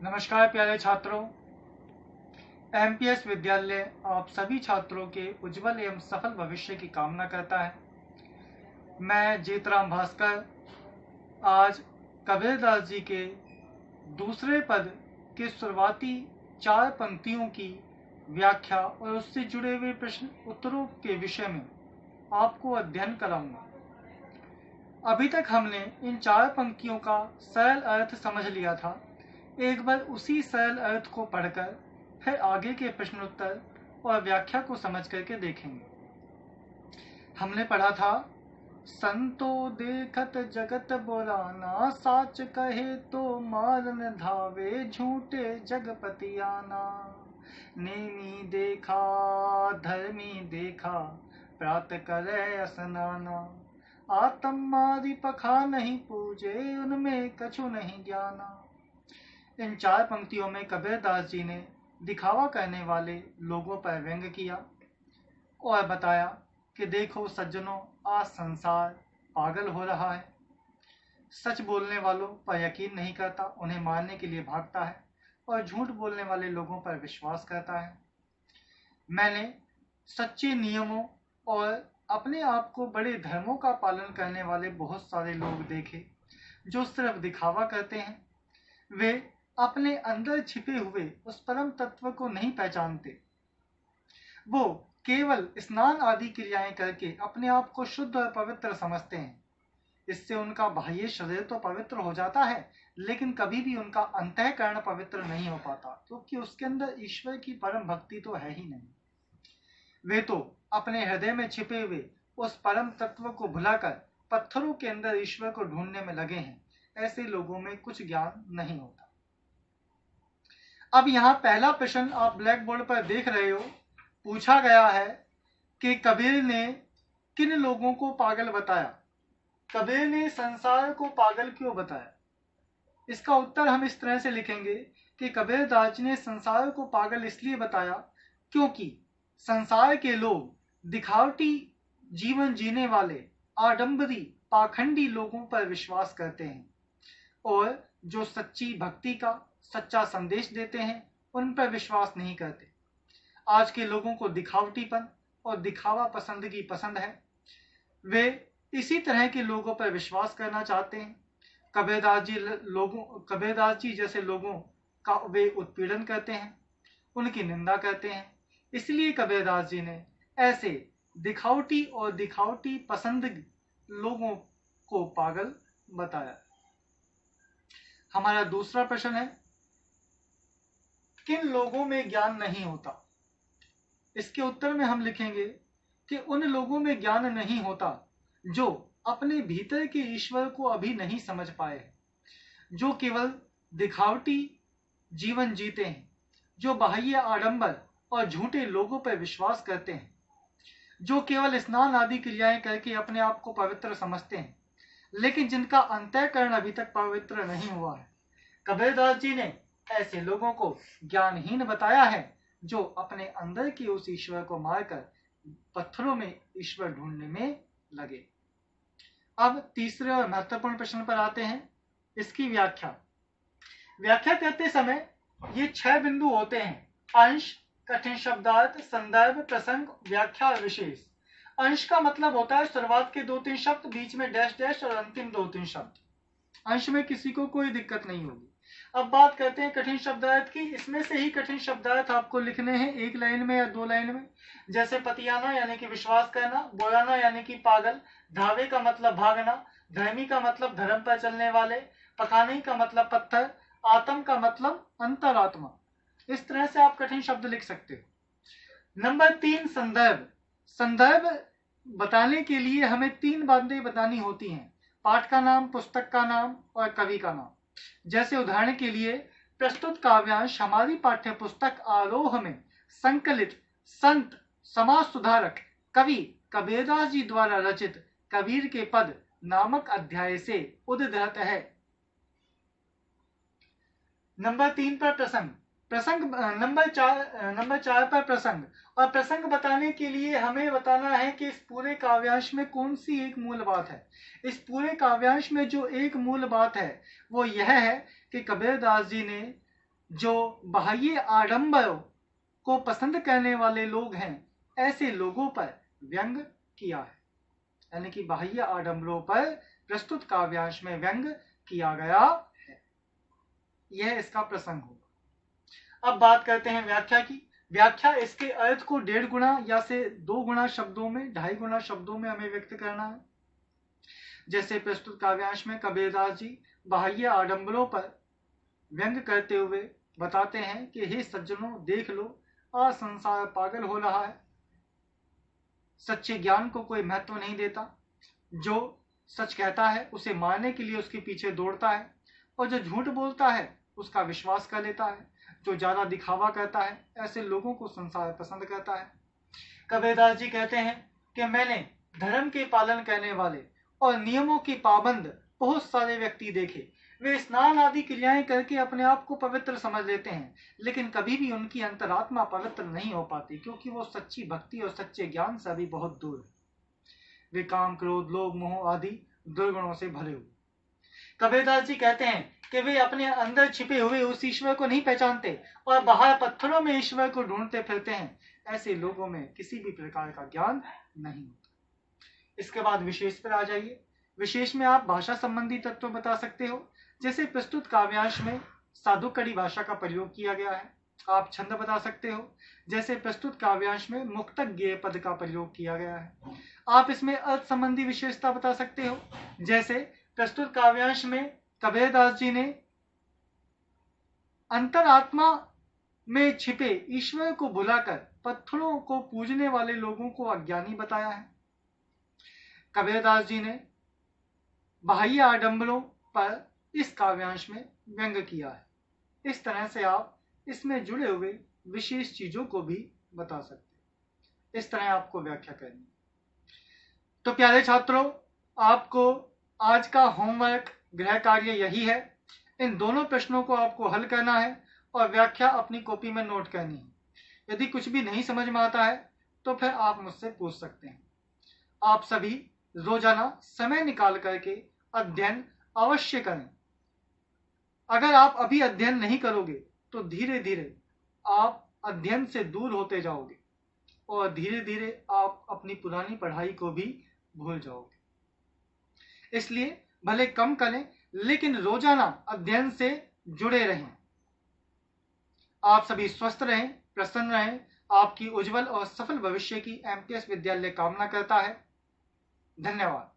नमस्कार प्यारे छात्रों। एमपीएस विद्यालय आप सभी छात्रों के उज्जवल एवं सफल भविष्य की कामना करता है। मैं जीतराम भास्कर आज कबीरदास जी के दूसरे पद के शुरुआती 4 पंक्तियों की व्याख्या और उससे जुड़े हुए प्रश्न उत्तरों के विषय में आपको अध्ययन कराऊंगा। अभी तक हमने इन 4 पंक्तियों का सरल अर्थ समझ लिया था। एक बार उसी सरल अर्थ को पढ़कर फिर आगे के प्रश्नोत्तर और व्याख्या को समझ करके देखेंगे। हमने पढ़ा था, संतो देखत जगत बुराना, साच कहे तो मारन धावे, झूठे जगपति आना। नेमी देखा धर्मी देखा, प्रात करे स्नाना। आत्म मारी पखा नहीं पूजे, उनमें कछु नहीं ज्ञाना। इन 4 पंक्तियों में कबीरदास जी ने दिखावा करने वाले लोगों पर व्यंग किया और बताया कि देखो सज्जनों, आज संसार पागल हो रहा है। सच बोलने वालों पर यकीन नहीं करता, उन्हें मारने के लिए भागता है और झूठ बोलने वाले लोगों पर विश्वास करता है। मैंने सच्चे नियमों और अपने आप को बड़े धर्मों का पालन करने वाले बहुत सारे लोग देखे जो सिर्फ दिखावा करते हैं। वे अपने अंदर छिपे हुए उस परम तत्व को नहीं पहचानते। वो केवल स्नान आदि क्रियाएं करके अपने आप को शुद्ध और पवित्र समझते हैं। इससे उनका बाह्य शरीर तो पवित्र हो जाता है, लेकिन कभी भी उनका अंतःकरण पवित्र नहीं हो पाता, क्योंकि उसके अंदर ईश्वर की परम भक्ति तो है ही नहीं। वे तो अपने हृदय में छिपे हुए उस परम तत्व को भुलाकर पत्थरों के अंदर ईश्वर को ढूंढने में लगे हैं। ऐसे लोगों में कुछ ज्ञान नहीं होता। अब यहाँ पहला प्रश्न आप ब्लैक बोर्ड पर देख रहे हो। पूछा गया है कि कबीर ने किन लोगों को पागल बताया। कबीर ने संसार को पागल क्यों बताया? इसका उत्तर हम इस तरह से लिखेंगे कि कबीरदास जी ने संसार को पागल इसलिए बताया क्योंकि संसार के लोग दिखावटी जीवन जीने वाले आडंबरी पाखंडी लोगों पर विश्वास करते हैं और जो सच्ची भक्ति का सच्चा संदेश देते हैं उन पर विश्वास नहीं करते। आज के लोगों को दिखावटीपन और दिखावा पसंदगी पसंद है। वे इसी तरह के लोगों पर विश्वास करना चाहते हैं। कबीरदास जी जैसे लोगों का वे उत्पीड़न करते हैं, उनकी निंदा करते हैं। इसलिए कबीरदास जी ने ऐसे दिखावटी और दिखावटी पसंद लोगों को पागल बताया। हमारा दूसरा प्रश्न है, किन लोगों में ज्ञान नहीं होता? इसके उत्तर में हम लिखेंगे कि उन लोगों में ज्ञान नहीं होता जो अपने भीतर के ईश्वर को अभी नहीं समझ पाए, जो केवल दिखावटी जीवन जीते हैं, जो बाह्य आडंबर और झूठे लोगों पर विश्वास करते हैं, जो केवल स्नान आदि क्रियाएं करके अपने आप को पवित्र समझते हैं, लेकिन जिनका अंतःकरण अभी तक पवित्र नहीं हुआ है। कबीरदास जी ने ऐसे लोगों को ज्ञानहीन बताया है जो अपने अंदर के उस ईश्वर को मारकर पत्थरों में ईश्वर ढूंढने में लगे। अब तीसरे और महत्वपूर्ण प्रश्न पर आते हैं, इसकी व्याख्या करते समय ये 6 बिंदु होते हैं: अंश, कठिन शब्दार्थ, संदर्भ, प्रसंग, व्याख्या और विशेष। अंश का मतलब होता है शुरुआत के 2-3 शब्द, बीच में डैश डैश और अंतिम 2-3 शब्द। अंश में किसी को कोई दिक्कत नहीं होगी। अब बात करते हैं कठिन शब्दार्थ की। इसमें से ही कठिन शब्दार्थ आपको लिखने हैं 1 लाइन में या 2 लाइन में। जैसे पतियाना यानी कि विश्वास करना, बोलाना यानी कि पागल, धावे का मतलब भागना, धर्मी का मतलब धर्म पर चलने वाले, पखानी का मतलब पत्थर, आत्म का मतलब अंतरात्मा। इस तरह से आप कठिन शब्द लिख सकते हो। नंबर 3, संदर्भ। संदर्भ बताने के लिए हमें 3 बातें बतानी होती हैं: पाठ का नाम, पुस्तक का नाम और कवि का नाम। जैसे उदाहरण के लिए, प्रस्तुत काव्यांश हमारी पाठ्य पुस्तक आरोह में संकलित संत समाज सुधारक कवि कबीरदास जी द्वारा रचित कबीर के पद नामक अध्याय से उद्धृत है। नंबर 3 पर प्रसंग। नंबर 4 पर प्रसंग। और प्रसंग बताने के लिए हमें बताना है कि इस पूरे काव्यांश में कौन सी एक मूल बात है। इस पूरे काव्यांश में जो एक मूल बात है वो यह है कि कबीरदास जी ने जो बाह्य आडंबरों को पसंद करने वाले लोग हैं, ऐसे लोगों पर व्यंग किया है। यानी कि बाह्य आडंबरों पर प्रस्तुत काव्यांश में व्यंग किया गया है। यह इसका प्रसंग होगा। अब बात करते हैं व्याख्या की। व्याख्या इसके अर्थ को 1.5 गुना या से 2 गुना शब्दों में, 2.5 गुना शब्दों में हमें व्यक्त करना है। जैसे प्रस्तुत काव्यांश में कबीरदास जी बाह्य आडंबरों पर व्यंग करते हुए बताते हैं कि हे सज्जनों, देख लो, आज संसार पागल हो रहा है, सच्चे ज्ञान को कोई महत्व नहीं देता, जो सच कहता है उसे मारने के लिए उसके पीछे दौड़ता है, और जो झूठ बोलता है उसका विश्वास कर लेता है, जो ज्यादा दिखावा करता है, ऐसे लोगों को संसार पसंद करता है। कबीरदास जी कहते हैं कि मैंने धर्म के पालन करने वाले और नियमों के पाबंद बहुत सारे व्यक्ति देखे। वे स्नान आदि क्रियाएं करके अपने आप को पवित्र समझ लेते हैं, लेकिन कभी भी उनकी अंतरात्मा पवित्र नहीं हो पाती, क्योंकि वो सच्ची भक्ति और सच्चे ज्ञान से अभी बहुत दूर है। वे काम, क्रोध, लोभ, मोह आदि दुर्गुणों से भरे हुए। कबीरदास जी कहते हैं कि वे अपने अंदर छिपे हुए उस ईश्वर को नहीं पहचानते और बाहर पत्थरों में ईश्वर को ढूंढते फिरते हैं। ऐसे लोगों में किसी भी प्रकार का ज्ञान नहीं होता। इसके बाद विशेष पर आ जाइए। विशेष में आप भाषा संबंधी तत्व बता सकते हो। जैसे प्रस्तुत काव्यांश में साधुकड़ी भाषा का प्रयोग किया गया है। आप छंद बता सकते हो। जैसे प्रस्तुत काव्यांश में मुक्तक गेय पद का प्रयोग किया गया है। आप इसमें अर्थ संबंधी विशेषता बता सकते हो। जैसे प्रस्तुत काव्यांश में कबीरदास जी ने अंतरात्मा में छिपे ईश्वर को भुलाकर पत्थरों को पूजने वाले लोगों को अज्ञानी बताया है। कबीरदास जी ने बाह्य आडंबरों पर इस काव्यांश में व्यंग किया है। इस तरह से आप इसमें जुड़े हुए विशेष चीजों को भी बता सकते हैं। इस तरह आपको व्याख्या करनी। तो प्यारे छात्रों, आपको आज का होमवर्क, गृह कार्य यही है। इन दोनों प्रश्नों को आपको हल करना है और व्याख्या अपनी कॉपी में नोट करनी है। यदि कुछ भी नहीं समझ में आता है तो फिर आप मुझसे पूछ सकते हैं। आप सभी रोजाना समय निकाल करके अध्ययन अवश्य करें। अगर आप अभी अध्ययन नहीं करोगे तो धीरे धीरे आप अध्ययन से दूर होते जाओगे और धीरे धीरे आप अपनी पुरानी पढ़ाई को भी भूल जाओगे। इसलिए भले कम करें, लेकिन रोजाना अध्ययन से जुड़े रहें। आप सभी स्वस्थ रहें, प्रसन्न रहें। आपकी उज्जवल और सफल भविष्य की एमपीएस विद्यालय कामना करता है। धन्यवाद।